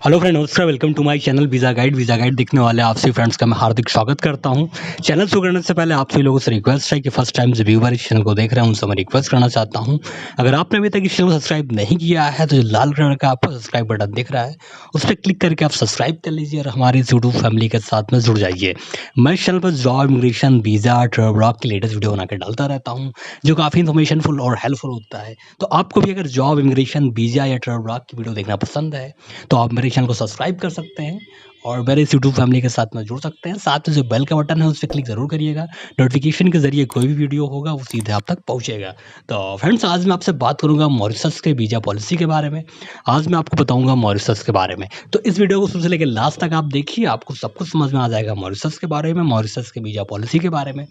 Hello friend, नमस्कार। Welcome to my channel visa guide देखने वाले आप सभी फ्रेंड्स का मैं हार्दिक स्वागत करता हूं। चैनल शुरू करने से पहले आप सभी लोगों से रिक्वेस्ट है कि फर्स्ट टाइम जो व्यूअर इस चैनल को देख रहे हैं उनसे मैं रिक्वेस्ट करना चाहता हूं, अगर आपने अभी तक इस चैनल को सब्सक्राइब नहीं किया है तो जो लाल कलर का आपको सब्सक्राइब बटन दिख रहा है उस पर क्लिक करके आप सब्सक्राइब कर लीजिए और हमारी इस यूट्यूब फैमिली के साथ में जुड़ जाइए। मैं इस चैनल पर job, immigration, visa, travel blog की लेटेस्ट वीडियो बनाकर डालता रहता हूँ जो काफ़ी इन्फॉर्मेशनफुल और हेल्पफुल होता है। तो आपको भी अगर जॉब, इमिग्रेशन, वीज़ा या ट्रैवल ब्लॉग की वीडियो देखना पसंद है तो आप मेरे चैनल को सब्सक्राइब कर सकते हैं और मेरे इस यूट्यूब फैमिली के साथ में जुड़ सकते हैं। साथ में जो बेल का बटन है उस पे क्लिक ज़रूर करिएगा। नोटिफिकेशन के ज़रिए कोई भी वीडियो होगा वो सीधे आप तक पहुँचेगा। तो फ्रेंड्स, आज मैं आपसे बात करूँगा मॉरिशस के वीज़ा पॉलिसी के बारे में। आज मैं आपको बताऊँगा मॉरिशस के बारे में। तो इस वीडियो को शुरू से लेकर लास्ट तक आप देखिए, आपको सब कुछ समझ में आ जाएगा मॉरिशस के बारे में, मॉरिशस के वीज़ा पॉलिसी के बारे में।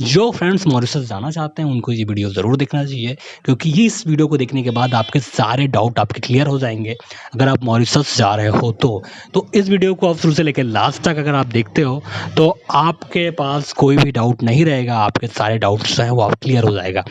जो फ्रेंड्स मॉरिशस जाना चाहते हैं उनको ये वीडियो ज़रूर देखना चाहिए, क्योंकि इस वीडियो को देखने के बाद आपके सारे डाउट आपके क्लियर हो जाएंगे अगर आप मॉरिशस जा रहे हो तो इस वीडियो को आप शुरू से लेकर लास्ट तक अगर आप देखते हो तो आपके पास कोई भी डाउट नहीं रहेगा, आपके सारे डाउट्स हैं वो आप क्लियर हो जाएगा।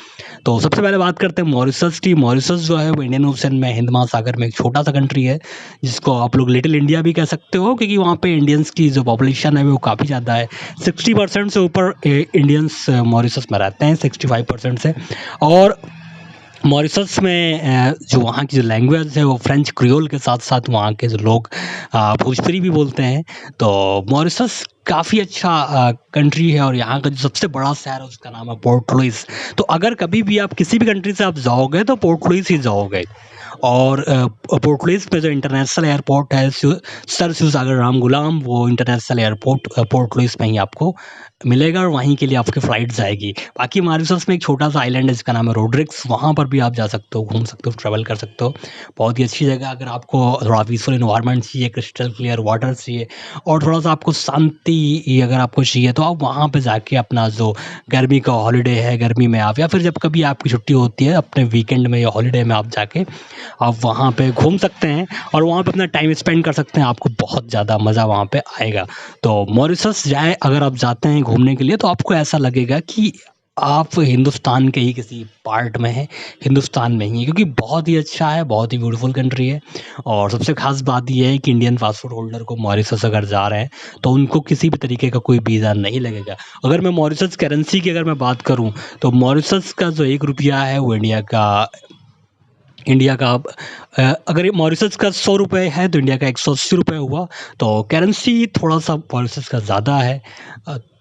तो सबसे पहले बात करते हैं मॉरिशस की। मॉरिशस जो है वो इंडियन ओशन में, हिंद महासागर में एक छोटा सा कंट्री है जिसको आप लोग लिटिल इंडिया भी कह सकते हो, क्योंकि वहाँ पे इंडियंस की जो पॉपुलेशन है वो काफ़ी ज़्यादा है। 60% से ऊपर इंडियंस मॉरिशस में रहते हैं, 65% से। और मॉरिशस में जो वहाँ की जो लैंग्वेज है वो फ्रेंच क्रियोल के साथ साथ वहाँ के जो लोग भोजपुरी भी बोलते हैं। तो मॉरिशस काफ़ी अच्छा कंट्री है और यहाँ का जो सबसे बड़ा शहर है उसका नाम है पोर्ट लुइस। तो अगर कभी भी आप किसी भी कंट्री से आप जाओगे तो पोर्ट लुइस ही जाओगे। और पोर्ट लुइस पे जो इंटरनेशनल एयरपोर्ट है सर शिवसागर राम गुलाम, वो इंटरनेशनल एयरपोर्ट पोर्ट लुइस में ही आपको मिलेगा और वहीं के लिए आपकी फ़्लाइट जाएगी। बाकी मॉरिशस में एक छोटा सा आइलैंड है जिसका नाम है रोड्रिक्स, वहाँ पर भी आप जा सकते हो, घूम सकते हो, ट्रैवल कर सकते हो। बहुत ही अच्छी जगह। अगर आपको थोड़ा पीसफुल एनवायरनमेंट चाहिए, क्रिस्टल क्लियर वाटर चाहिए और थोड़ा सा आपको शांति अगर आपको चाहिए तो आप वहाँ पे जाके अपना जो गर्मी का हॉलिडे है, गर्मी में आप या फिर जब कभी आपकी छुट्टी होती है अपने वीकेंड में या हॉलिडे में आप जाके आप वहाँ पे घूम सकते हैं और वहाँ पे अपना टाइम स्पेंड कर सकते हैं। आपको बहुत ज़्यादा मज़ा वहाँ पे आएगा। तो मॉरिशस जाए अगर आप जाते हैं घूमने के लिए तो आपको ऐसा लगेगा कि आप हिंदुस्तान के ही किसी पार्ट में हैं, हिंदुस्तान में ही है, क्योंकि बहुत ही अच्छा है, बहुत ही ब्यूटीफुल कंट्री है। और सबसे ख़ास बात ये है कि इंडियन पासपोर्ट होल्डर को मॉरिशस अगर जा रहे हैं तो उनको किसी भी तरीके का कोई वीज़ा नहीं लगेगा। अगर मैं मॉरिशस करेंसी की अगर मैं बात करूँ तो मॉरिशस का जो 1 रुपया है वो इंडिया का अगर ये मॉरिशस का 100 रुपये है तो इंडिया का 180 रुपये हुआ। तो करेंसी थोड़ा सा मॉरिशस का ज़्यादा है।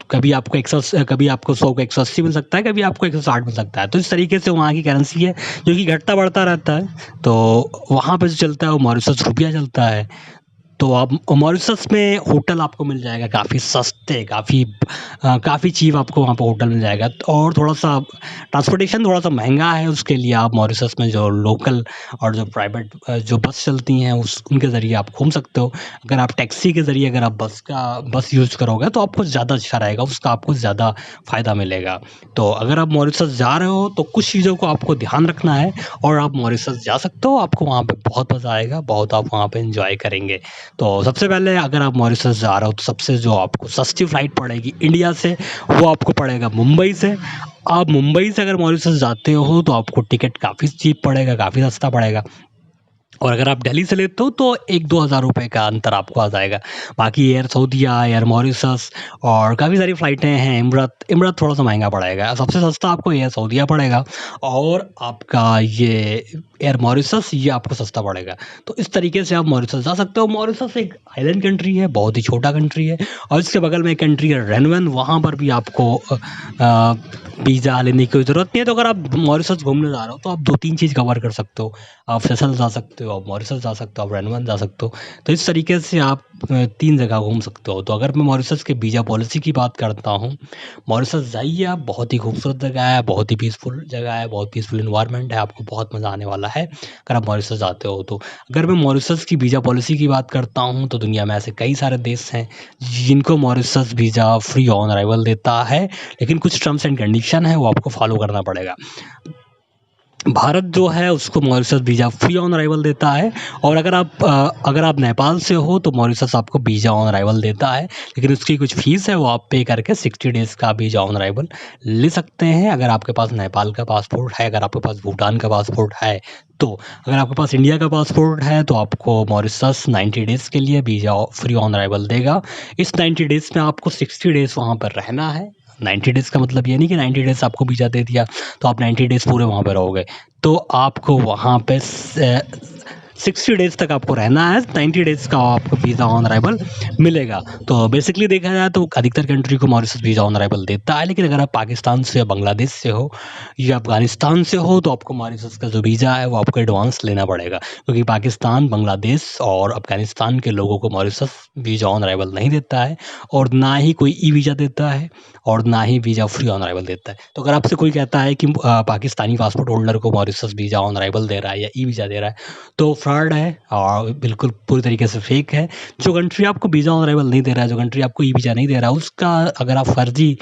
कभी आपको 100 का 180 मिल सकता है, कभी आपको 160 मिल सकता है। तो इस तरीके से वहाँ की करेंसी है जो कि घटता बढ़ता रहता है। तो वहाँ पे जो चलता है वो मॉरिशस रुपया चलता है। तो आप मॉरिशस में होटल आपको मिल जाएगा काफ़ी सस्ते, काफ़ी चीप आपको वहाँ पे होटल मिल जाएगा। और थोड़ा-सा ट्रांसपोर्टेशन थोड़ा-सा महँगा है, उसके लिए आप मॉरिशस में जो लोकल और जो प्राइवेट जो बस चलती हैं उनके ज़रिए आप घूम सकते हो। अगर आप टैक्सी के ज़रिए अगर आप बस यूज़ करोगे तो आपको ज़्यादा अच्छा रहेगा, उसका आपको ज़्यादा फ़ायदा मिलेगा। तो अगर आप मॉरिशस जा रहे हो तो कुछ चीज़ों को आपको ध्यान रखना है और आप मॉरिशस जा सकते हो। आपको वहाँ पे बहुत मज़ा आएगा, बहुत आप वहाँ पे एन्जॉय करेंगे। तो सबसे पहले अगर आप मॉरिशस जा रहे हो तो सबसे जो आपको सस्ती फ़्लाइट पड़ेगी इंडिया से वो आपको पड़ेगा मुंबई से। आप मुंबई से अगर मॉरिशस जाते हो तो आपको टिकट काफ़ी चीप पड़ेगा, काफ़ी सस्ता पड़ेगा। और अगर आप दिल्ली से लेते हो तो 1-2 हज़ार रुपए का अंतर आपको आ जाएगा। बाकी एयर सऊदिया, एयर मॉरिशस और काफ़ी सारी फ़्लाइटें हैं। इमरात थोड़ा-सा महँगा पड़ेगा। सबसे सस्ता आपको एयर सऊदिया पड़ेगा और आपका ये एयर मॉरिशस ये आपको सस्ता पड़ेगा। तो इस तरीके से आप मॉरिशस जा सकते हो। मॉरिशस एक आइलैंड कंट्री है, बहुत ही छोटा कंट्री है और इसके बगल में एक कंट्री है रेनवन, वहाँ पर भी आपको वीज़ा लेने की कोई ज़रूरत नहीं है। तो अगर आप मॉरिशस घूमने जा रहे हो तो आप 2-3 चीज़ कवर कर सकते हो। आप सेशल्स जा सकते हो, आप मॉरिशस जा सकते हो, आप रेनवन जा सकते हो। तो इस तरीके से आप 3 जगह घूम सकते हो। तो अगर मैं मॉरिशस के वीज़ा पॉलिसी की बात करता हूँ, मॉरिशस जाइए आप, बहुत ही खूबसूरत जगह है, बहुत ही पीसफुल जगह है, बहुत पीसफुल एनवायरनमेंट है, आपको बहुत मज़ा आने वाला है अगर आप मॉरिशस जाते हो तो। अगर मैं मॉरिशस की वीज़ा पॉलिसी की बात करता हूँ तो दुनिया में ऐसे कई सारे देश हैं जिनको Mauritius visa free on arrival देता है, लेकिन कुछ टर्म्स एंड कंडीशन है वो आपको फॉलो करना पड़ेगा। भारत जो है उसको Mauritius visa free on arrival देता है और अगर आप नेपाल से हो तो मॉरिशस आपको वीज़ा ऑन अराइवल देता है, लेकिन उसकी कुछ फ़ीस है वो आप पे करके 60 डेज़ का वीज़ा ऑन अराइवल ले सकते हैं। अगर आपके पास नेपाल का पासपोर्ट है, अगर आपके पास भूटान का पासपोर्ट है तो अगर आपके पास इंडिया का पासपोर्ट है तो आपको मॉरिशस 90 डेज़ के लिए वीज़ा फ्री ऑन अराइवल देगा। इस 90 डेज़ में आपको 60 डेज़ वहाँ पर रहना है। 90 डेज़ का मतलब ये नहीं कि 90 डेज़ आपको वीज़ा दे दिया तो आप 90 डेज़ पूरे वहाँ पे रहोगे। तो आपको वहाँ पे 60 डेज़ तक आपको रहना है, 90 डेज़ का आपको वीज़ा ऑन अराइवल मिलेगा। तो बेसिकली देखा जाए तो अधिकतर कंट्री को मॉरिशस वीज़ा ऑन अराइवल देता है, लेकिन अगर आप पाकिस्तान से या बांग्लादेश से हो या अफ़गानिस्तान से हो तो आपको मॉरिशस का जो वीज़ा है वो आपको एडवांस लेना पड़ेगा, क्योंकि पाकिस्तान, बांग्लादेश और अफ़गानिस्तान के लोगों को मॉरिशस वीज़ा ऑन अराइवल नहीं देता है और ना ही कोई ई-वीज़ा देता है और ना ही वीज़ा फ्री ऑन अराइवल देता है। तो अगर आपसे कोई कहता है कि पाकिस्तानी पासपोर्ट होल्डर को मॉरिशस वीज़ा ऑन अराइवल दे रहा है या ई-वीज़ा दे रहा है, तो फ्रॉड है और बिल्कुल पूरी तरीके से फेक है। जो कंट्री आपको वीज़ा ऑन अराइवल नहीं दे रहा है, जो कंट्री आपको ई-वीज़ा नहीं दे रहा है, उसका अगर आप फर्जी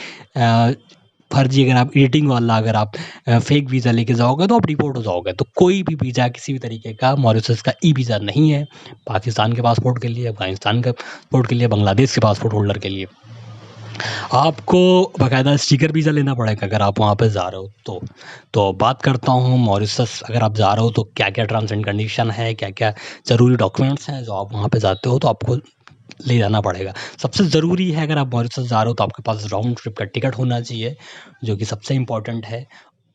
अगर आप एडिटिंग वाला अगर आप फेक वीज़ा लेके जाओगे तो आप डिपोर्ट हो जाओगे। तो कोई भी वीज़ा किसी भी तरीके का मॉरिशस का ई-वीज़ा नहीं है, पाकिस्तान के पासपोर्ट के लिए, अफ़गानिस्तान के पासपोर्ट के लिए, बांग्लादेश के पासपोर्ट होल्डर के लिए। आपको बाकायदा स्टिकर वीज़ा लेना पड़ेगा अगर आप वहाँ पे जा रहे हो तो। तो बात करता हूँ मॉरिशस अगर आप जा रहे हो तो क्या-क्या टर्म्स एंड कंडीशन है, क्या-क्या ज़रूरी डॉक्यूमेंट्स हैं जो आप वहाँ पे जाते हो तो आपको ले जाना पड़ेगा। सबसे ज़रूरी है अगर आप मॉरिशस जा रहे हो तो आपके पास राउंड ट्रिप का टिकट होना चाहिए, जो कि सबसे इम्पोर्टेंट है।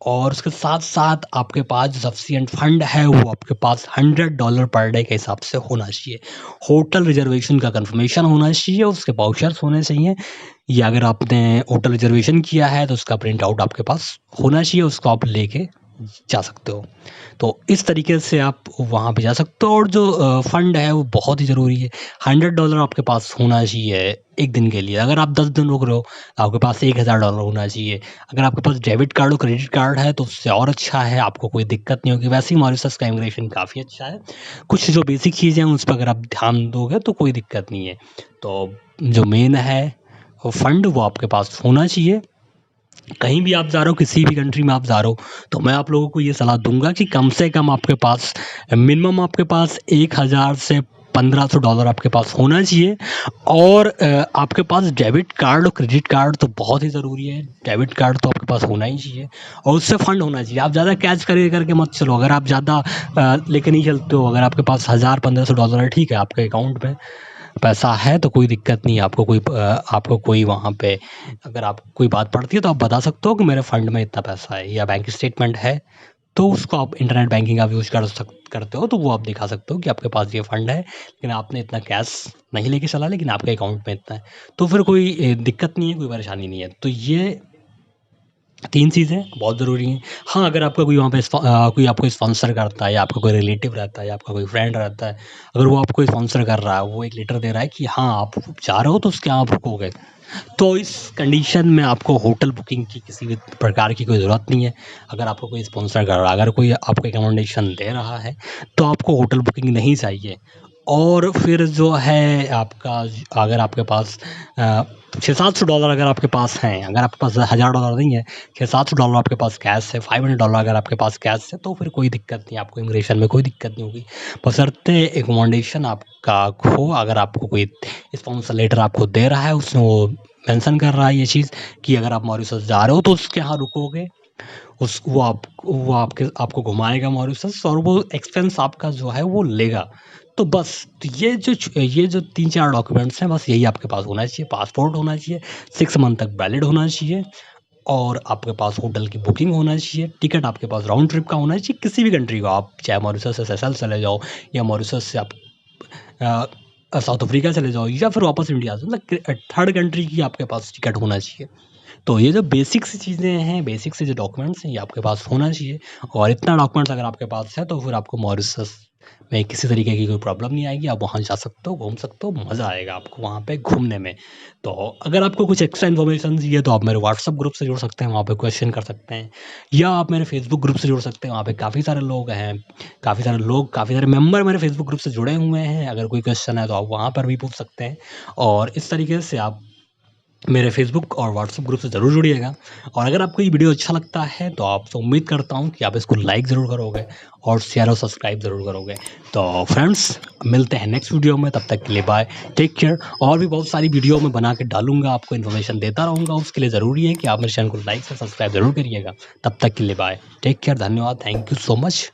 और उसके साथ-साथ आपके पास जो सफिशिएंट फंड है वो आपके पास $100 पर डे के हिसाब से होना चाहिए। होटल रिज़र्वेशन का कन्फर्मेशन होना चाहिए, उसके वाउचर्स होने चाहिए या अगर आपने होटल रिज़र्वेशन किया है तो उसका प्रिंट आउट आपके पास होना चाहिए, उसको आप लेके जा सकते हो। तो इस तरीके से आप वहाँ पे जा सकते हो और जो फंड है वो बहुत ही ज़रूरी है। $100 आपके पास होना चाहिए 1 दिन के लिए। अगर आप 10 दिन रुक रहे हो, आपके पास $1000 होना चाहिए। अगर आपके पास डेबिट कार्ड और क्रेडिट कार्ड है तो उससे और अच्छा है, आपको कोई दिक्कत नहीं होगी। वैसे ही मॉरिशस का इमिग्रेशन काफ़ी अच्छा है। कुछ जो बेसिक चीज़ें हैं उस पे अगर आप ध्यान दोगे तो कोई दिक्कत नहीं है। तो जो मेन है वो फंड वो आपके पास होना चाहिए। कहीं भी आप जा रहे हो, किसी भी कंट्री में आप जा रहे हो, तो मैं आप लोगों को ये सलाह दूँगा कि कम से कम आपके पास मिनिमम आपके पास 1000 से $1500 आपके पास होना चाहिए और आपके पास डेबिट कार्ड और क्रेडिट कार्ड तो बहुत ही ज़रूरी है। डेबिट कार्ड तो आपके पास होना ही चाहिए और उससे फंड होना चाहिए। आप ज़्यादा कैश करके मत चलो। अगर आप ज़्यादा लेके नहीं चलते हो, अगर आपके पास $1000-1500 है, ठीक है, आपके अकाउंट में पैसा है तो कोई दिक्कत नहीं है। आपको कोई वहाँ पे अगर आपको कोई बात पड़ती है तो आप बता सकते हो कि मेरे फ़ंड में इतना पैसा है या बैंक स्टेटमेंट है, तो उसको आप इंटरनेट बैंकिंग आप यूज़ करते हो तो वो आप दिखा सकते हो कि आपके पास ये फ़ंड है, लेकिन आपने इतना कैश नहीं लेके चला लेकिन आपके अकाउंट में इतना है। तो फिर कोई दिक्कत नहीं है, कोई परेशानी नहीं है। तो ये 3 चीज़ें बहुत ज़रूरी हैं। हाँ, अगर आपका कोई वहाँ पे कोई आपको स्पॉन्सर करता है या आपका कोई रिलेटिव रहता है या आपका कोई फ्रेंड रहता है, अगर वो आपको स्पॉन्सर कर रहा है, वो एक लेटर दे रहा है कि हाँ, आप जा रहे हो तो उसके यहाँ आप रुकोगे। तो इस कंडीशन में आपको होटल बुकिंग की किसी भी प्रकार की कोई ज़रूरत नहीं है। अगर आपको कोई स्पॉन्सर कर रहा है, अगर कोई आपको अकोमोडेशन दे रहा है, तो आपको होटल बुकिंग नहीं चाहिए। और फिर जो है आपका अगर आपके पास $600-700 अगर आपके पास हैं, अगर आपके पास $1000 नहीं है, $600-700 आपके पास कैश है, $500 अगर आपके पास कैश है, तो फिर कोई दिक्कत नहीं, आपको इमिग्रेशन में कोई दिक्कत नहीं होगी। बशर्ते अकोमोडेशन आपका हो, अगर आपको कोई स्पॉन्सर लेटर आपको दे रहा है, उसमें वो मेंशन कर रहा है ये चीज़ कि अगर आप मॉरिशस जा रहे हो, तो उसके यहाँ रुकोगे। वो आपको घुमाएगा मॉरिशस और वो एक्सपेंस आपका जो है वो लेगा। तो बस तो ये जो 3-4 डॉक्यूमेंट्स हैं बस यही आपके पास होना चाहिए। पासपोर्ट होना चाहिए, 6 मंथ तक वैलिड होना चाहिए और आपके पास होटल की बुकिंग होना चाहिए, टिकट आपके पास राउंड ट्रिप का होना चाहिए किसी भी कंट्री का। आप चाहे मॉरिशस से सेशेल्स चले जाओ या मॉरिशस से आप साउथ अफ्रीका चले जाओ या फिर वापस इंडिया से, मतलब थर्ड कंट्री की आपके पास टिकट होना चाहिए। तो ये जो बेसिक सी चीज़ें हैं, बेसिक से जो डॉक्यूमेंट्स हैं, ये आपके पास होना चाहिए और इतना डॉक्यूमेंट्स अगर आपके पास है, तो फिर आपको मॉरिशस में किसी तरीके की कोई प्रॉब्लम नहीं आएगी। आप वहाँ जा सकते हो, घूम सकते हो, मज़ा आएगा आपको वहाँ पे घूमने में। तो अगर आपको कुछ एक्स्ट्रा इन्फॉर्मेशन चाहिए, तो आप मेरे व्हाट्सएप ग्रुप से जुड़ सकते हैं, वहाँ पे क्वेश्चन कर सकते हैं या आप मेरे फेसबुक ग्रुप से जुड़ सकते हैं। वहाँ पे काफ़ी सारे लोग हैं, काफ़ी सारे मेंबर मेरे फेसबुक ग्रुप से जुड़े हुए हैं। अगर कोई क्वेश्चन है, तो आप वहाँ पर भी पूछ सकते हैं और इस तरीके से आप मेरे फेसबुक और व्हाट्सएप ग्रुप से ज़रूर जुड़िएगा और अगर आपको ये वीडियो अच्छा लगता है तो आपसे उम्मीद करता हूँ कि आप इसको लाइक ज़रूर करोगे और शेयर और सब्सक्राइब ज़रूर करोगे। तो फ्रेंड्स, मिलते हैं नेक्स्ट वीडियो में, तब तक के लिए बाय, टेक केयर। और भी बहुत सारी वीडियो मैं बना के डालूँगा, आपको इन्फॉर्मेशन देता रहूँगा। उसके लिए ज़रूरी है कि आप मेरे चैनल को लाइक और सब्सक्राइब ज़रूर करिएगा। तब तक के लिए बाय, टेक केयर, धन्यवाद, थैंक यू सो मच।